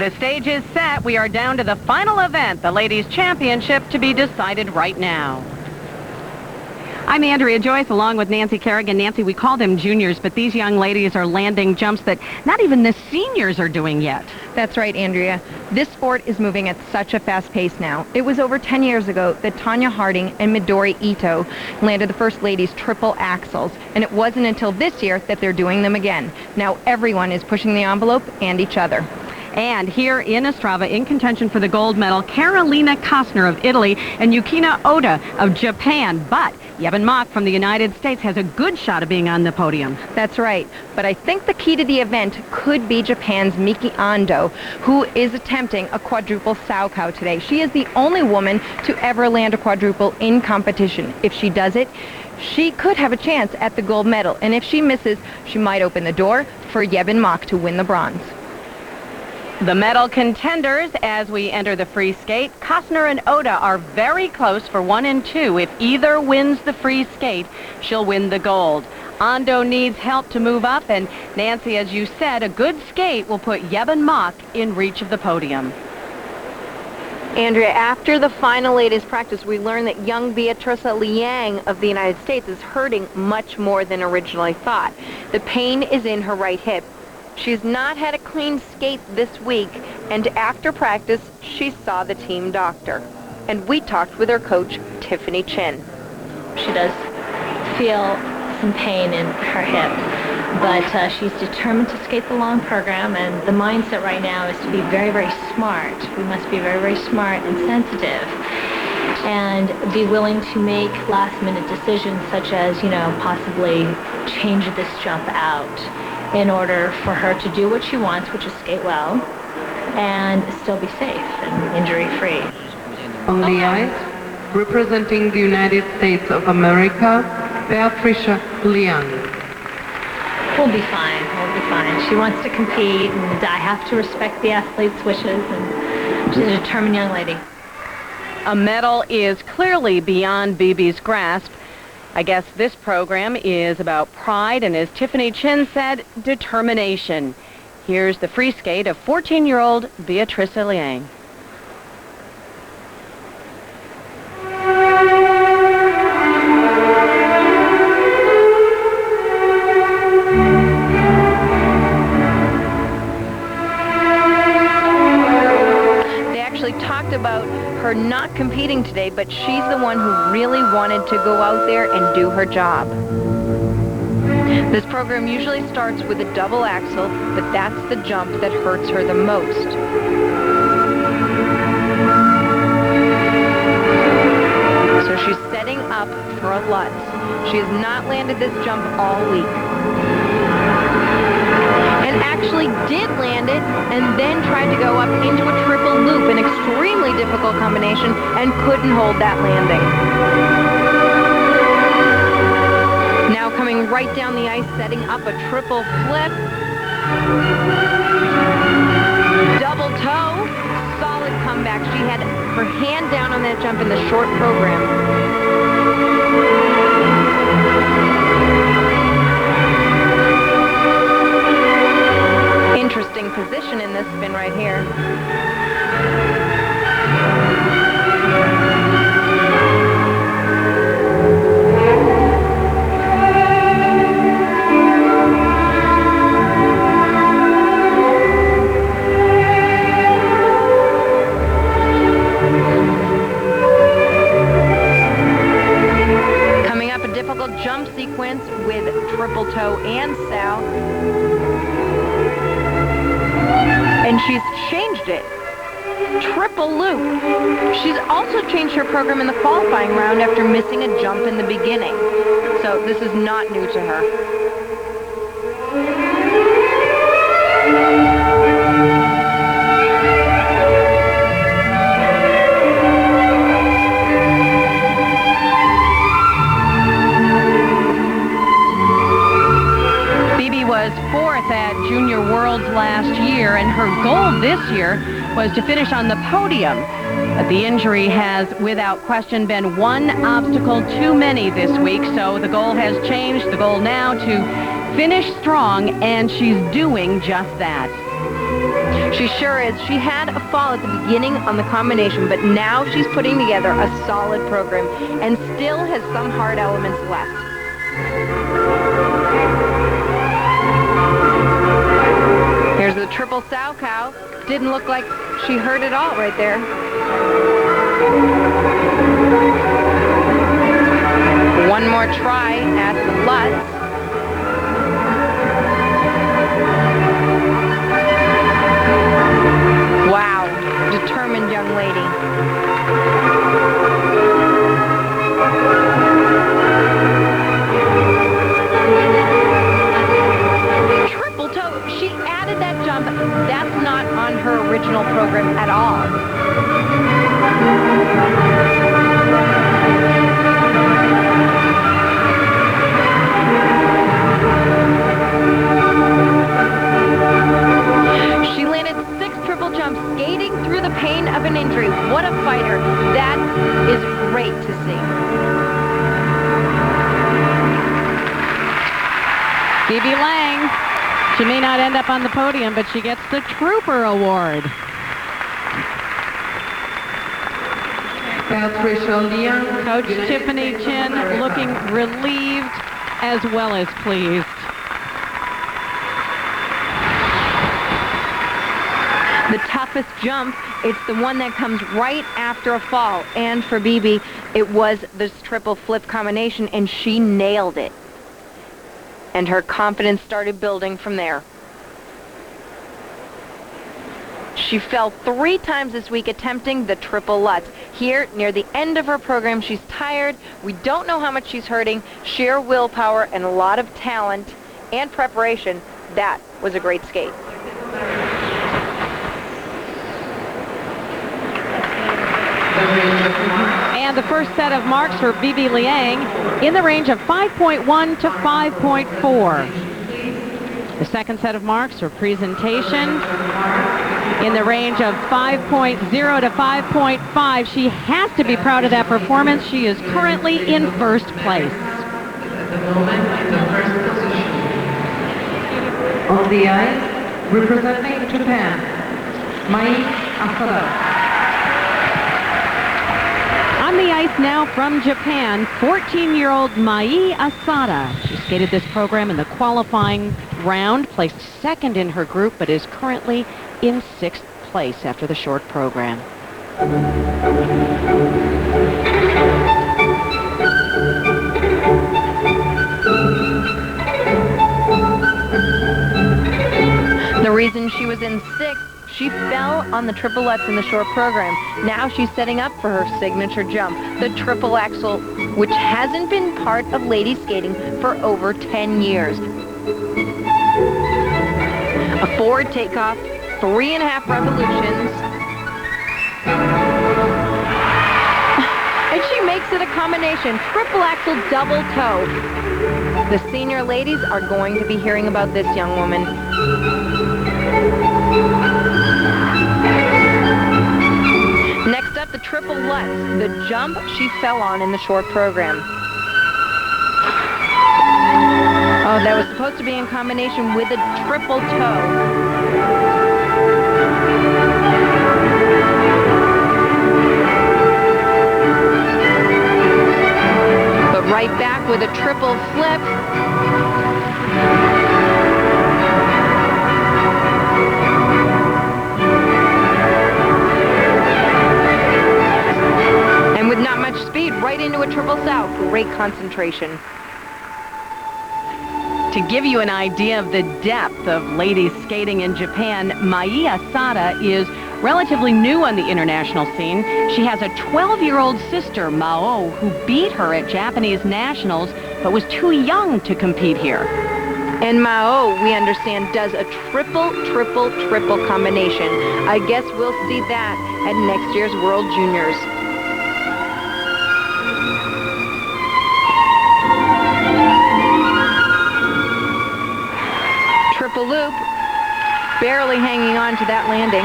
The stage is set. We are down to the final event, the Ladies' Championship, to be decided right now. I'm Andrea Joyce, along with Nancy Kerrigan. Nancy, we call them juniors, but these young ladies are landing jumps that not even the seniors are doing yet. That's right, Andrea. This sport is moving at such a fast pace now. It was over 10 years ago that Tanya Harding and Midori Ito landed the first ladies' triple axels, and it wasn't until this year that they're doing them again. Now everyone is pushing the envelope and each other. And here in Ostrava, in contention for the gold medal, Carolina Kostner of Italy and Yukina Ota of Japan. But Yevon Mock from the United States has a good shot of being on the podium. That's right. But I think the key to the event could be Japan's Miki Ando, who is attempting a quadruple Saukow today. She is the only woman to ever land a quadruple in competition. If she does it, she could have a chance at the gold medal. And if she misses, she might open the door for Yevon Mock to win the bronze. The medal contenders as we enter the free skate. Kostner and Ota are very close for 1 and 2. If either wins the free skate, she'll win the gold. Ando needs help to move up, and Nancy, as you said, a good skate will put Yevon Mock in reach of the podium. Andrea, after the final ladies practice, we learned that young Beatrisa Liang of the United States is hurting much more than originally thought. The pain is in her right hip. She's not had a clean skate this week, and after practice, she saw the team doctor. And we talked with her coach, Tiffany Chin. She does feel some pain in her hip, but she's determined to skate the long program, and the mindset right now is to be very, very smart. We must be very, very smart and sensitive, and be willing to make last-minute decisions, such as, possibly change this jump out, in order for her to do what she wants, which is skate well, and still be safe and injury-free. On the ice, representing the United States of America, Beatrisa Liang. We'll be fine. We'll be fine. She wants to compete, and I have to respect the athlete's wishes, and she's a determined young lady. A medal is clearly beyond BB's grasp. I guess this program is about pride and, as Tiffany Chin said, determination. Here's the free skate of 14-year-old Beatrisa Liang. They actually talked about her not competing today, but she's the one who really wanted to go out there and do her job. This program usually starts with a double axel, but that's the jump that hurts her the most. So she's setting up for a Lutz. She has not landed this jump all week. And actually did land it, and then tried to go up into a triple loop, an extremely difficult combination, and couldn't hold that landing. Now coming right down the ice, setting up a triple flip. Double toe, solid comeback. She had her hand down on that jump in the short program. Interesting position in this spin right here. Coming up, a difficult jump sequence with triple toe and sow. And she's changed it. Triple loop. She's also changed her program in the qualifying round after missing a jump in the beginning. So this is not new to her. Was fourth at Junior Worlds last year, and her goal this year was to finish on the podium. But the injury has, without question, been one obstacle too many this week, so the goal has changed. The goal now to finish strong, and she's doing just that. She sure is. She had a fall at the beginning on the combination, but now she's putting together a solid program and still has some hard elements left. Here's the triple sow cow. Didn't look like she heard it all right there. One more try at the Lutz. Wow, determined young lady. Triple toe, she added that jump. That's not on her original program at all. She landed 6 triple jumps, skating through the pain of an injury. What a fighter. That is great to see. Bibi Liang, she may not end up on the podium, but she gets the Trooper Award. Beatrisa LIANG, Coach Tiffany Chin looking relieved as well as pleased. The toughest jump, it's the one that comes right after a fall. And for Bibi, it was this triple flip combination, and she nailed it. And her confidence started building from there. She fell 3 times this week attempting the triple Lutz. Here, near the end of her program, she's tired. We don't know how much she's hurting. Sheer willpower and a lot of talent and preparation. That was a great skate. And the first set of marks for Bibi Liang in the range of 5.1 to 5.4. The second set of marks for presentation in the range of 5.0 to 5.5. She has to be proud of that performance. She is currently in first place. At the moment, in the first position. On the ice, representing Japan, Mai ASADA. On the ice now from Japan, 14-year-old Mai ASADA. She skated this program in the qualifying round, placed second in her group, but is currently in 6th place after the short program. The reason she was in 6th, she fell on the triple Lutz in the short program. Now she's setting up for her signature jump, the triple axel, which hasn't been part of ladies skating for over 10 years. A forward takeoff, 3.5 revolutions. And she makes it a combination, triple axel, double toe. The senior ladies are going to be hearing about this young woman. Next up, the triple Lutz, the jump she fell on in the short program. Oh, that was supposed to be in combination with a triple toe. But right back with a triple flip. And with not much speed, right into a triple sow. Great concentration. To give you an idea of the depth of ladies skating in Japan, Mai ASADA is relatively new on the international scene. She has a 12-year-old sister, Mao, who beat her at Japanese nationals, but was too young to compete here. And Mao, we understand, does a triple combination. I guess we'll see that at next year's World Juniors. Triple loop, barely hanging on to that landing.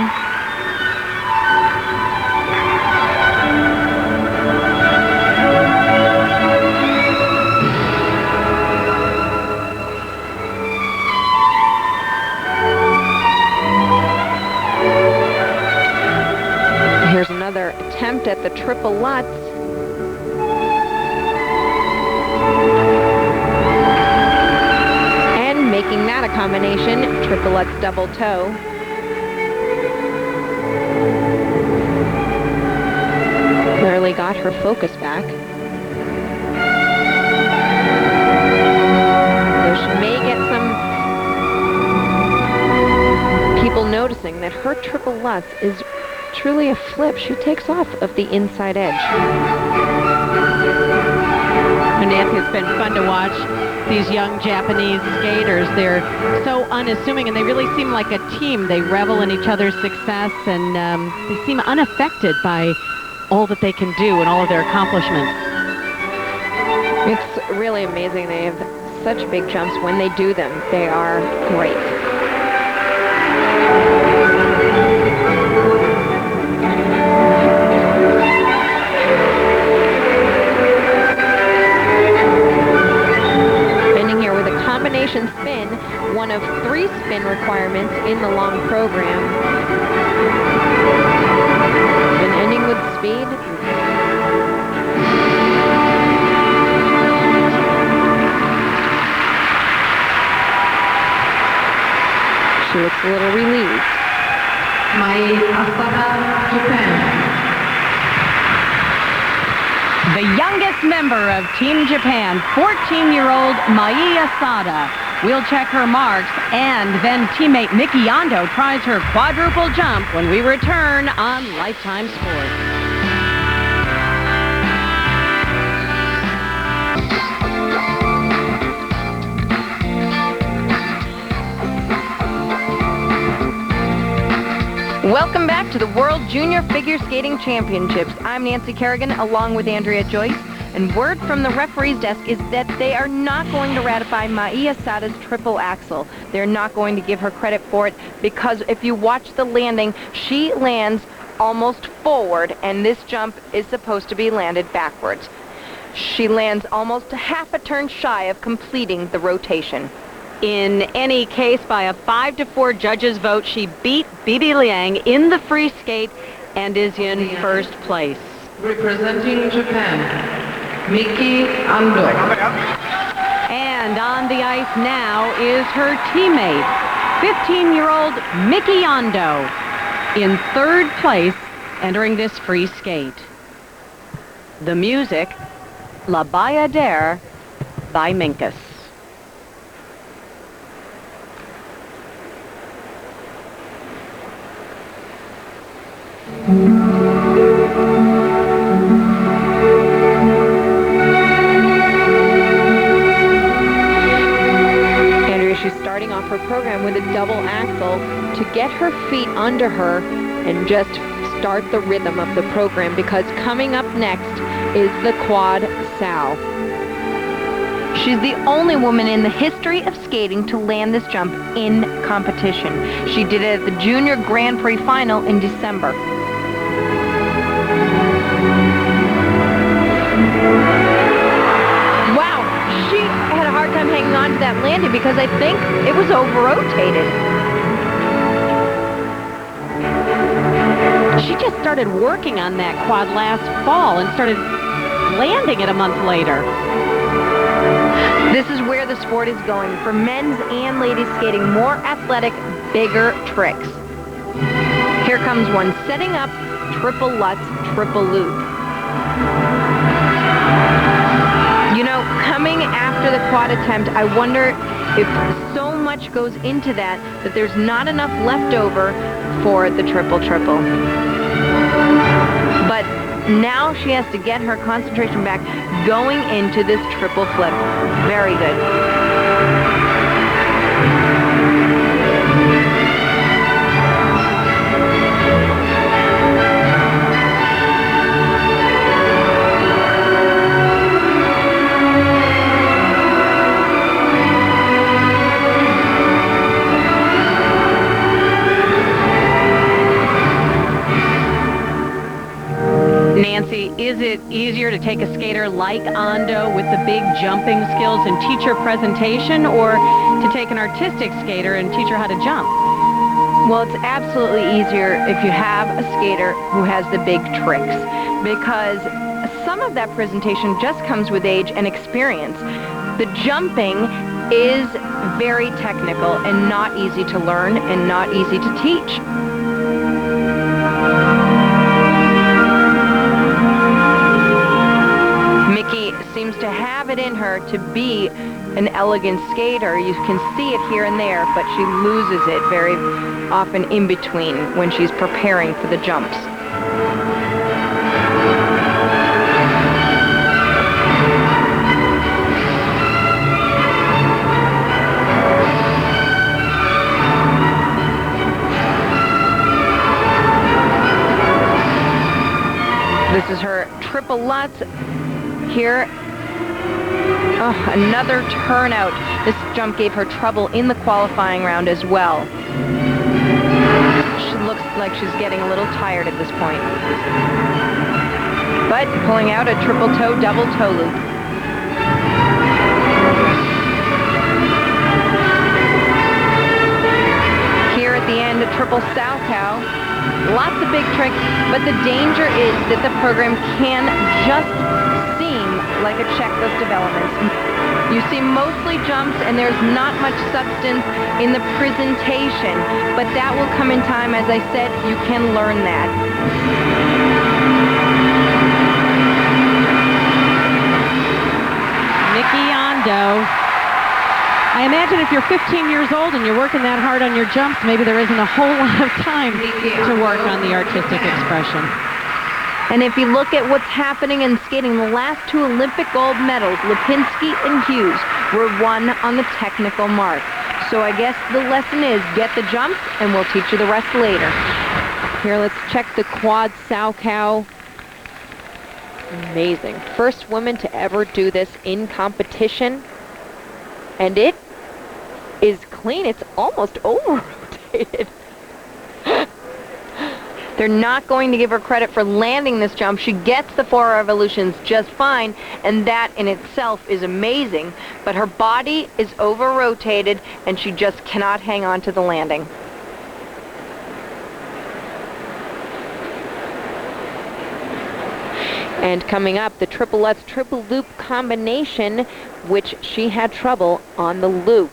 at the triple Lutz. And making that a combination, triple Lutz double toe. Barely got her focus back. Though she may get some people noticing that her triple Lutz is truly a flip. She takes off of the inside edge. And Nancy, it's been fun to watch these young Japanese skaters. They're so unassuming, and they really seem like a team. They revel in each other's success, and they seem unaffected by all that they can do and all of their accomplishments. It's really amazing. They have such big jumps. When they do them, they are great. Ending here with a combination spin, one of 3 spin requirements in the long program. And ending with speed. She looks a little relieved. Mai ASADA, Japan. The youngest member of Team Japan, 14-year-old Mai ASADA, will check her marks, and then teammate Miki Ando tries her quadruple jump when we return on Lifetime Sports. Welcome back to the World Junior Figure Skating Championships. I'm Nancy Kerrigan along with Andrea Joyce, and word from the referee's desk is that they are not going to ratify Mai ASADA's triple axel. They're not going to give her credit for it because if you watch the landing, she lands almost forward, and this jump is supposed to be landed backwards. She lands almost a half a turn shy of completing the rotation. In any case, by a 5-4 judges vote, she beat Beatrisa Liang in the free skate and is in first place. Representing Japan, Miki Ando. And on the ice now is her teammate, 15-year-old Miki Ando, in third place, entering this free skate. The music, La Bayadere by Minkus. Andrea, she's starting off her program with a double axel to get her feet under her and just start the rhythm of the program, because coming up next is the quad sow. She's the only woman in the history of skating to land this jump in competition. She did it at the Junior Grand Prix final in December. Wow, she had a hard time hanging on to that landing because I think it was over-rotated. She just started working on that quad last fall and started landing it a month later. This is where the sport is going. For men's and ladies skating, more athletic, bigger tricks. Here comes one, setting up triple Lutz, triple loop. You know, coming after the quad attempt, I wonder if so much goes into that there's not enough left over for the triple. But now she has to get her concentration back going into this triple flip. Very good. Nancy, is it easier to take a skater like Ando with the big jumping skills and teach her presentation, or to take an artistic skater and teach her how to jump? Well, it's absolutely easier if you have a skater who has the big tricks. because some of that presentation just comes with age and experience. The jumping is very technical and not easy to learn and not easy to teach. Miki seems to have it in her to be an elegant skater. You can see it here and there, but she loses it very often in between when she's preparing for the jumps. This is her triple Lutz here. Oh, another turnout. This jump gave her trouble in the qualifying round as well. She looks like she's getting a little tired at this point. But pulling out a triple toe, double toe loop. Here at the end, a triple Salchow. Lots of big tricks, but the danger is that the program can just seem like a checklist of elements. You see mostly jumps and there's not much substance in the presentation, but that will come in time. As I said, you can learn that. Miki Ando. I imagine if you're 15 years old and you're working that hard on your jumps, maybe there isn't a whole lot of time to work on the artistic expression. And if you look at what's happening in skating, the last two Olympic gold medals, Lipinski and Hughes, were won on the technical mark. So I guess the lesson is get the jumps and we'll teach you the rest later. Here, let's check the quad Salchow. Amazing. First woman to ever do this in competition. And it is clean. It's almost over-rotated. They're not going to give her credit for landing this jump. She gets the 4 revolutions just fine, and that in itself is amazing. But her body is over-rotated, and she just cannot hang on to the landing. And coming up, the triple Lutz triple loop combination, which she had trouble on the loop.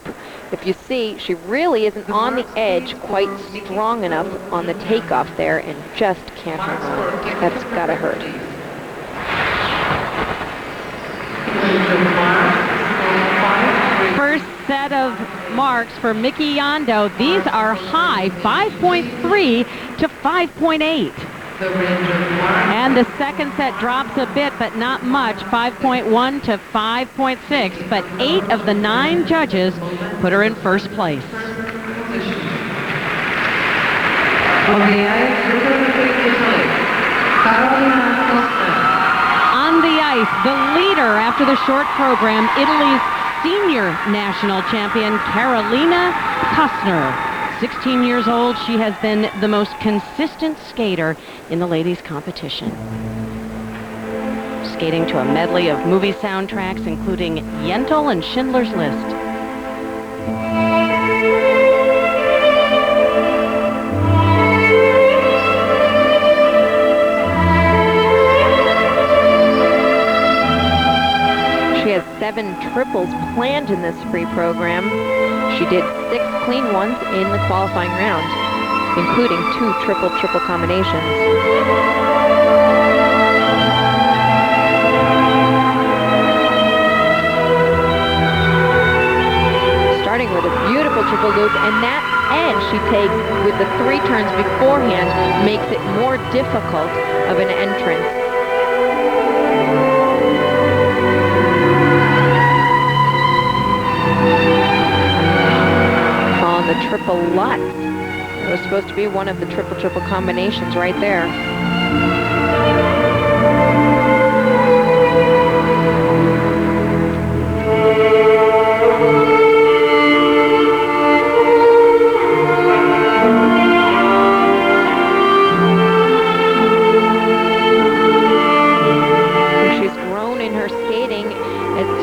If you see, she really isn't on the edge quite strong enough on the takeoff there and just can't hang on. That's gotta hurt. First set of marks for Miki Ando. These are high, 5.3 to 5.8. And the second set drops a bit, but not much, 5.1 to 5.6. But 8 of the 9 judges put her in first place. On the ice, Carolina Kostner. On the ice, the leader after the short program, Italy's senior national champion, Carolina Kostner. 16 years old, she has been the most consistent skater in the ladies' competition. Skating to a medley of movie soundtracks, including Yentl and Schindler's List. She has 7 triples planned in this free program. She did 6 clean ones in the qualifying round, including 2 triple-triple combinations. Starting with a beautiful triple loop, and that edge she takes with the 3 turns beforehand makes it more difficult of an entrance. On the triple Lutz. It was supposed to be one of the triple-triple combinations right there. She's grown in her skating.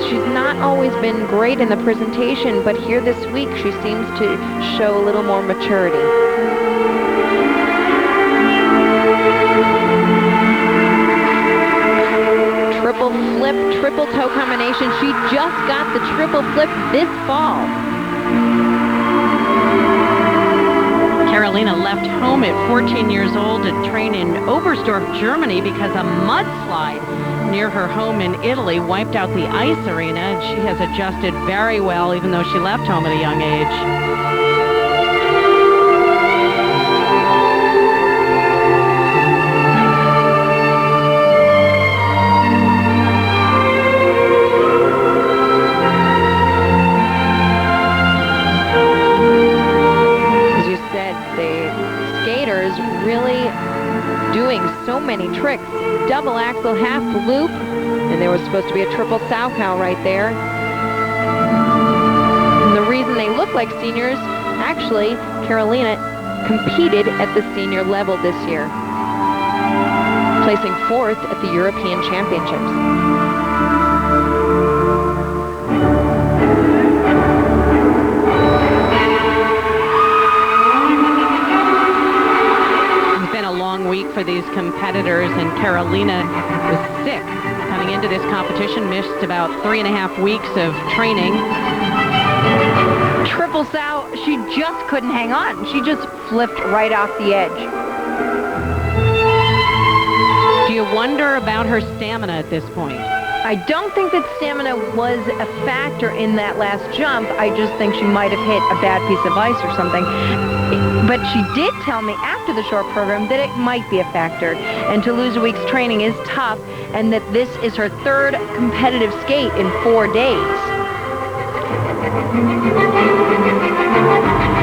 She's not always been great in the presentation, but here this week she seems to show a little more maturity. flip, triple toe combination. She just got the triple flip this fall. Carolina left home at 14 years old to train in Oberstdorf, Germany, because a mudslide near her home in Italy wiped out the ice arena, and she has adjusted very well, even though she left home at a young age. Really doing so many tricks. Double axel, half loop, and there was supposed to be a triple Salchow right there. And the reason they look like seniors, actually, Carolina competed at the senior level this year, placing 4th at the European Championships. Week for these competitors, and Carolina was sick coming into this competition, missed about 3.5 weeks of training. Triple sow, she just couldn't hang on. She just flipped right off the edge. Do you wonder about her stamina at this point? I don't think that stamina was a factor in that last jump. I just think she might have hit a bad piece of ice or something. But she did tell me after the short program that it might be a factor, and to lose a week's training is tough, and that this is her 3rd competitive skate in 4 days.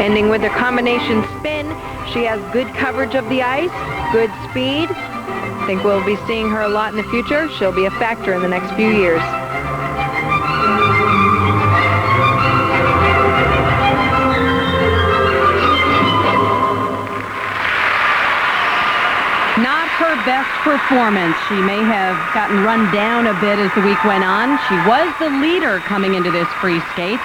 Ending with her combination spin, she has good coverage of the ice, good speed. I think we'll be seeing her a lot in the future. She'll be a factor in the next few years. Not her best performance. She may have gotten run down a bit as the week went on. She was the leader coming into this free skate.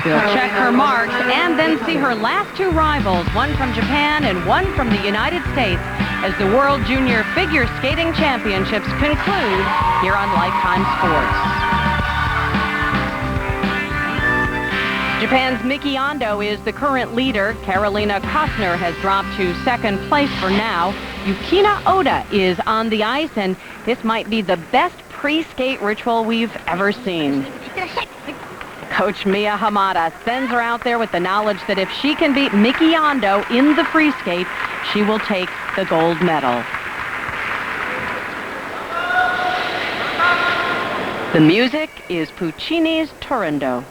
We'll check her marks and then see her last 2 rivals, one from Japan and one from the United States, as the World Junior Figure Skating Championships conclude here on Lifetime Sports. Japan's Miki Ando is the current leader. Carolina Kostner has dropped to 2nd place for now. Yukina Ota is on the ice, and this might be the best pre-skate ritual we've ever seen. Coach Mia Hamada sends her out there with the knowledge that if she can beat Miki Ando in the free skate, she will take the gold medal. The music is Puccini's Turandot.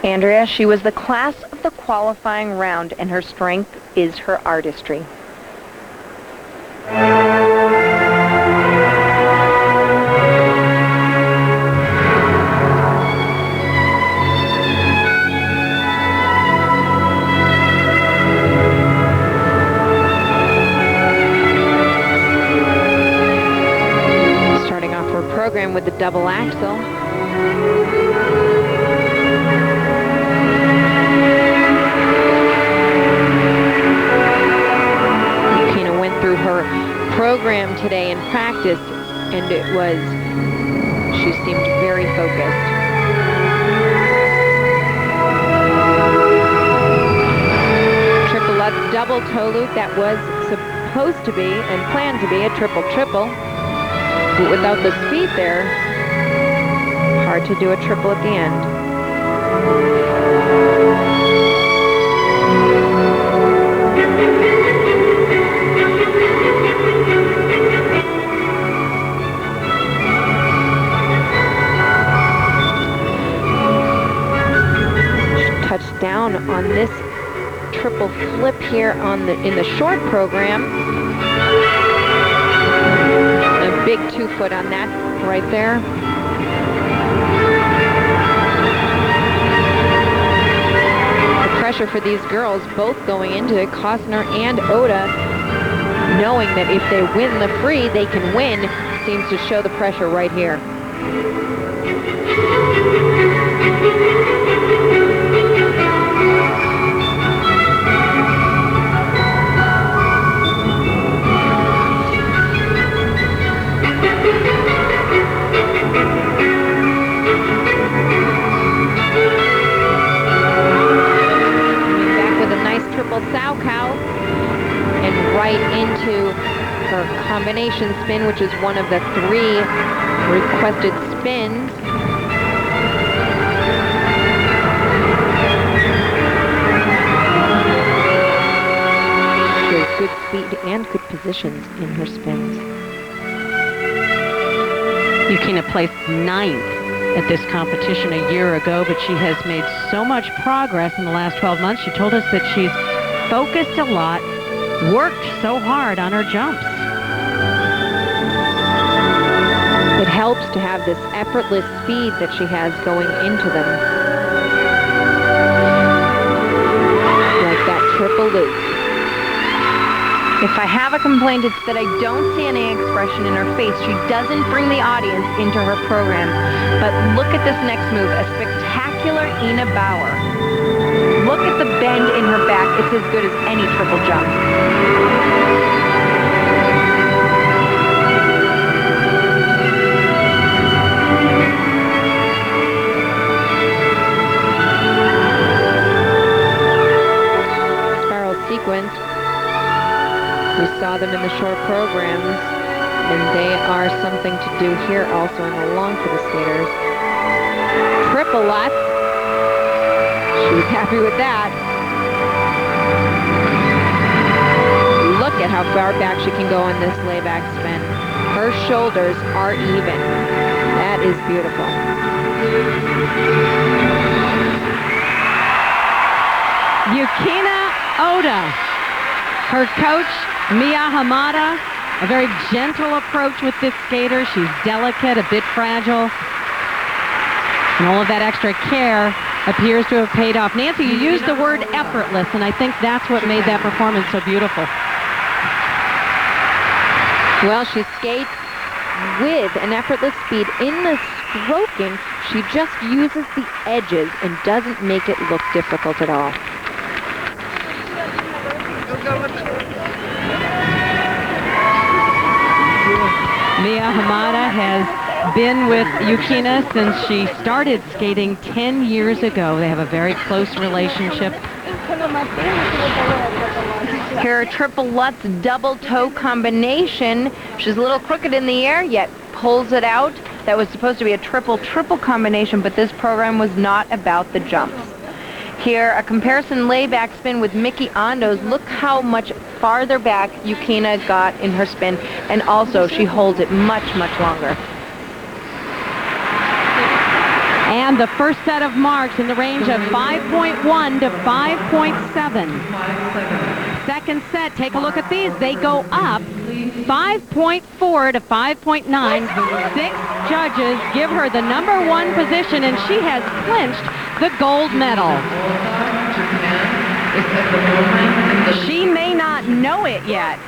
Andrea, she was the class of the qualifying round, and her strength is her artistry. Program with the double axel. Yukina went through her program today in practice, and she seemed very focused. Triple up, double toe loop, that was supposed to be and planned to be a triple-triple. But without the speed there, hard to do a triple at the end. Touched down on this triple flip here in the short program. Big 2-foot on that right there. The pressure for these girls, both going into it, Kostner and Ota, knowing that if they win the free, they can win, seems to show the pressure right here. combination spin, which is one of the 3 requested spins. She has good speed and good positions in her spins. Yukina placed 9th at this competition a year ago, but she has made so much progress in the last 12 months. She told us that she's focused a lot, worked so hard on her jumps. It helps to have this effortless speed that she has going into them. Like that triple loop. If I have a complaint, it's that I don't see any expression in her face. She doesn't bring the audience into her program. But look at this next move, a spectacular Ina Bauer. Look at the bend in her back. It's as good as any triple jump. Spiral sequence. We saw them in the short programs, and they are something to do here also in the long for the skaters. Triple Lutz. She was happy with that. Look at how far back she can go in this layback spin. Her shoulders are even. That is beautiful. Yukina Ota. Her coach, Mai ASADA, a very gentle approach with this skater. She's delicate, a bit fragile. And all of that extra care appears to have paid off. Nancy, you used the word effortless, and I think that's what made that performance so beautiful. Well, she skates with an effortless speed. In the stroking, she just uses the edges and doesn't make it look difficult at all. Mai ASADA has been with Yukina since she started skating 10 years ago. They have a very close relationship. Here, a triple Lutz double toe combination. She's a little crooked in the air, yet pulls it out. That was supposed to be a triple combination, but this program was not about the jumps. Here, a comparison layback spin with Miki Ando's. Look how much farther back Yukina got in her spin, and also she holds it much, much longer. And the first set of marks in the range of 5.1 to 5.7. Second set, take a look at these. They go up 5.4 to 5.9. 6 judges give her the #1 position, and she has clinched the gold medal. She may not know it yet,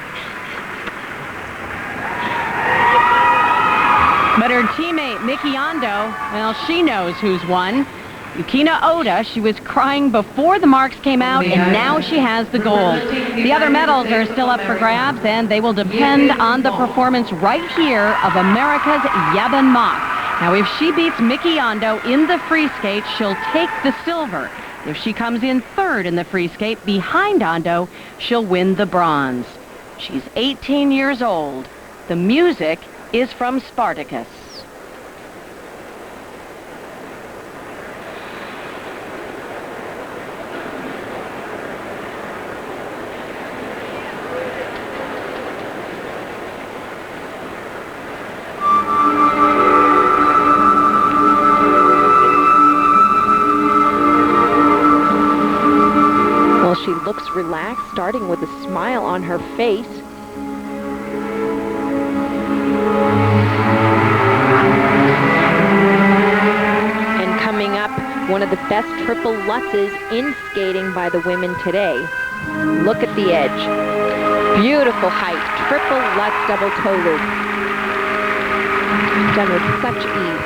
but her teammate, Miki Ando, well, she knows who's won. Yukina Ota, she was crying before the marks came out, and now she has the gold. The other medals are still up for grabs, and they will depend on the performance right here of America's Yeben Mock. Now, if she beats Miki Ando in the free skate, she'll take the silver. If she comes in third in the free skate behind Ando, she'll win the bronze. She's 18 years old. The music is from Spartacus. She looks relaxed, starting with a smile on her face. And coming up, one of the best triple Lutzes in skating by the women today. Look at the edge. Beautiful height, triple Lutz double toe loop. Done with such ease.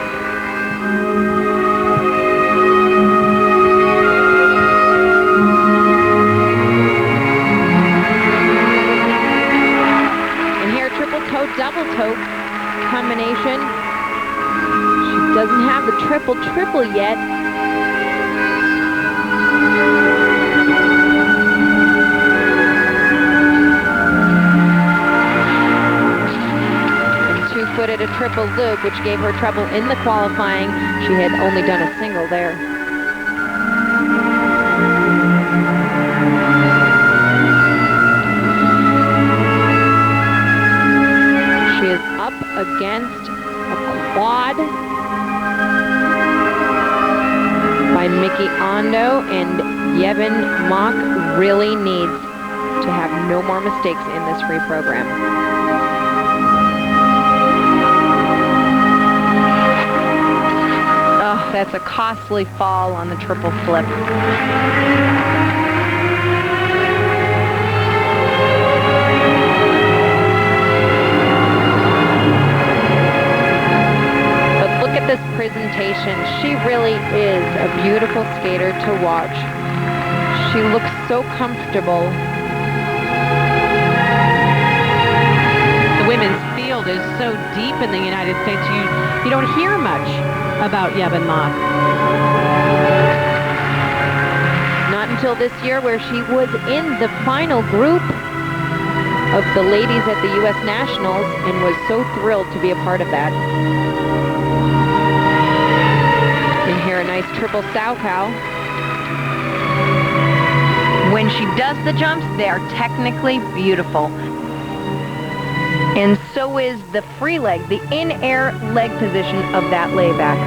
Double toe combination. She doesn't have the triple yet. two-footed a triple loop, which gave her trouble in the qualifying. She had only done a single there. She is up against a quad by Miki Ando, and Yevhen Mok really needs to have no more mistakes in this free program. Oh, that's a costly fall on the triple flip. But look at this presentation. She really is a beautiful skater to watch. She looks so comfortable. The women's field is so deep in the United States, you don't hear much about Yevhen Mok. Not until this year, where she was in the final group of the ladies at the U.S. Nationals and was so thrilled to be a part of that. And here a nice triple Saukow. When she does the jumps, they are technically beautiful. And so is the free leg, the in-air leg position of that layback.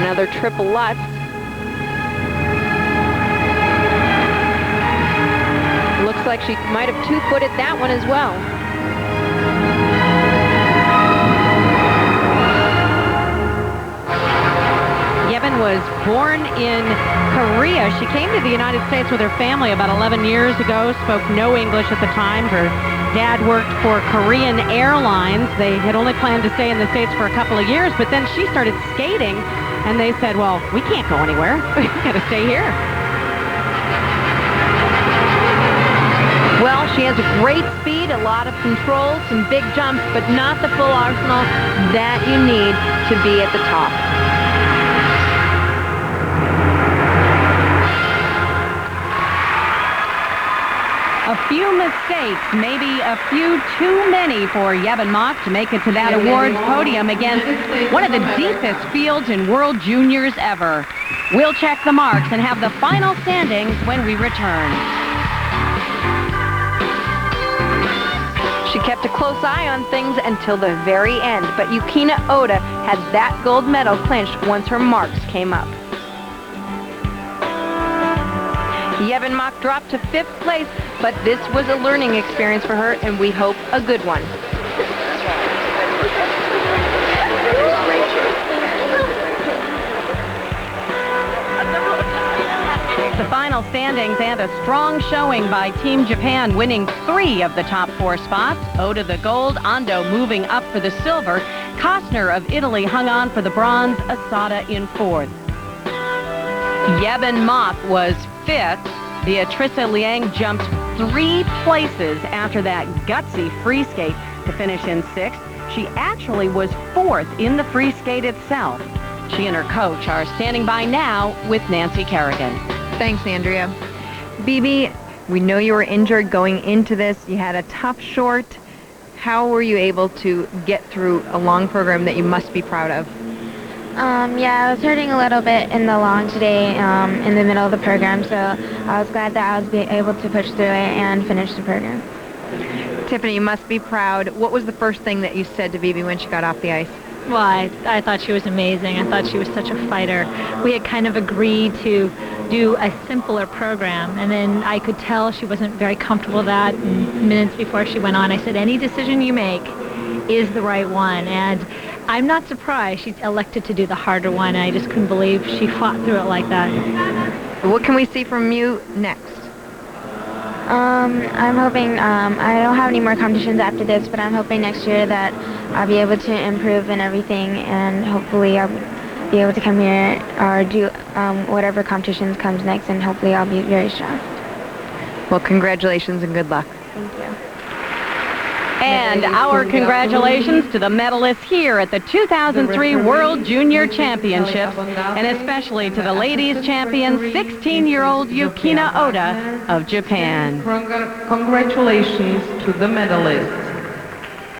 Another triple Lutz. Looks like she might have two-footed that one as well. Yevhen was born in Korea. She came to the United States with her family about 11 years ago, spoke no English at the time. Her dad worked for Korean Airlines. They had only planned to stay in the States for a couple of years, but then she started skating, and they said, well, we can't go anywhere. We got to stay here. Well, she has a great speed, a lot of control, some big jumps, but not the full arsenal that you need to be at the top. A few mistakes, maybe a few too many for Yevhen Mok to make it to that awards podium against one of the deepest fields in World Juniors ever. We'll check the marks and have the final standings when we return. She kept a close eye on things until the very end, but Yukina Ota had that gold medal clinched once her marks came up. Yevhen Mok dropped to 5th place, but this was a learning experience for her, and we hope a good one. The final standings and a strong showing by Team Japan, winning 3 of the top 4 spots. Ota the gold, Ando moving up for the silver. Kostner of Italy hung on for the bronze, ASADA in 4th. Yevhen Mok was 5th. Beatrisa Liang jumped 3 places after that gutsy free skate to finish in 6th. She actually was 4th in the free skate itself. She and her coach are standing by now with Nancy Kerrigan. Thanks, Andrea. Bibi, we know you were injured going into this. You had a tough short. How were you able to get through a long program that you must be proud of? Yeah, I was hurting a little bit in the long today in the middle of the program, so I was glad that I was able to push through it and finish the program. Tiffany, you must be proud. What was the first thing that you said to Bibi when she got off the ice? Well, I thought she was amazing. I thought she was such a fighter. We had kind of agreed to do a simpler program, and then I could tell she wasn't very comfortable with that. And minutes before she went on, I said, any decision you make is the right one. And I'm not surprised she elected to do the harder one. I just couldn't believe she fought through it like that. What can we see from you next? I'm hoping, I don't have any more competitions after this, but I'm hoping next year that I'll be able to improve in everything, and hopefully I'll be able to come here or do whatever competitions comes next, and hopefully I'll be very strong. Well, congratulations and good luck. Thank you. And our congratulations to the medalists here at the 2003 World Junior Championships, and especially to the ladies champion, 16-year-old Yukina Ota of Japan. Congratulations to the medalists.